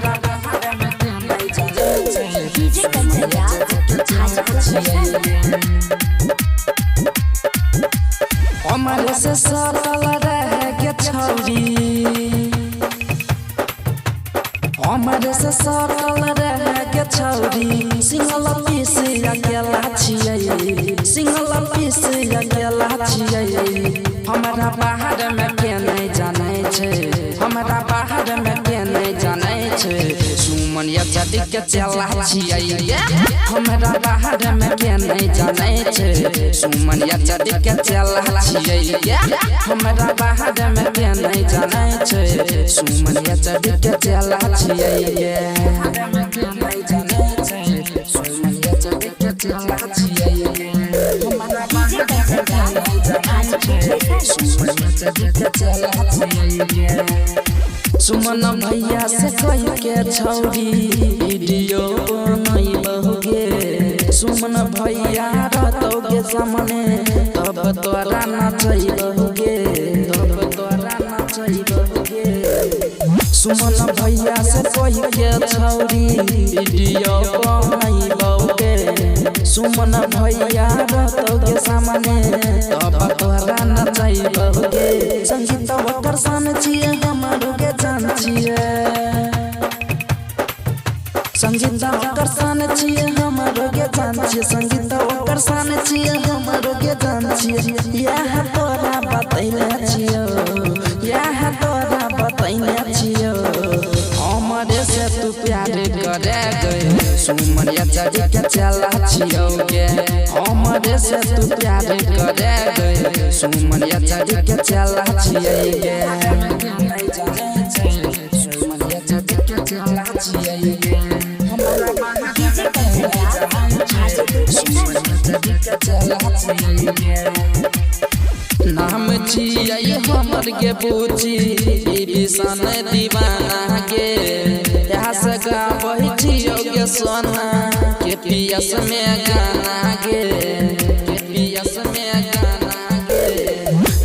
हमारा बाहर में के नहीं जाने छे डीजे कंचना हमारे से सटल रह के छौरी हमारे से सटल रह के छौरी सिंगल पीस अकेला छियै सिंगल पीस अकेला छियै हमारा बाहर में के नहीं जाने छे हमारा बाहर में के नहीं जाने छे सुमन या जदी के चला छियै हमारा बाहर में के नहीं जाने छे सुमन या जदी के चला छियै हमारा बाहर में के नहीं जाने छे सुमन या जदी के चला छियै हमारा के नहीं जाने छे सुमन या जदी के चला छियै हमारा बाहर में के नहीं जाने छे सुमन या जदी के चला छियै सुमन भैया से कह के छौरी वीडियो नहीं बहुगे सुमन भैया रहतोगे सामने तब तोरा नचई बहुगे तब तोरा नचई बहुगे सुमन भैया से कह के छौरी वीडियो नहीं बहुगे सुमन भैया रहतोगे सामने तब तोरा नचई बहुगे संगीत ओकर सन छिए हमरो के जान छिए संगीत ओकर सन छिए हमरो के जान छिए संगीत ओकर सन छिए हमरो के जान छिए यह तोरा बतैले छियो यह तोरा बतैले छियो हमरे से तू प्यार करे गए सुमन या जदी के चला छियो गे हमरे से तू प्यार करे गए सुमन या जदी के चला छियै गे नहीं जाने छे सुमन या जदी के चला छियै गे हमारा डीजे कंचना सुमन या जदी के चला छियै गे नाम छियै हमर के पूछी विभीषण दीवाना के यहाँ से गाबै छियो गे सोना के पियस में गाना गे के पियस में गाना गे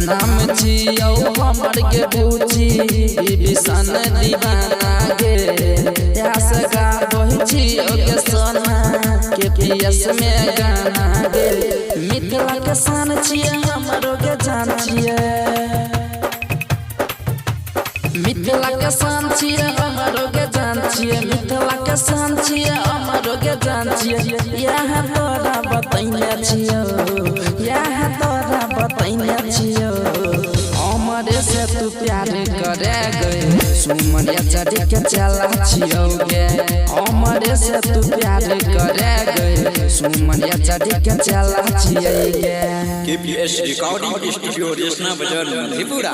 नाम छियो हमर के पूछी विभीषण दीवाना गे यहाँ से गाबै छियो गे सोना के पियस में गाना गे मिथिला के शान छियै हमरो के जान छियै मिथिला के शान छियै हमरो के जान छियै मिथिला के शान छियै हमरो के जान छियै यह तोरा बतैले छियो यह तोरा बतैले छियो हमरे से तू प्यार करे गए सुमन या जदी के चला छियो गे हमरे से तू प्यार करे गए सुमन या जदी के चला छियै गे KPS Recording Studio Resna Bazar Mधेपुरा।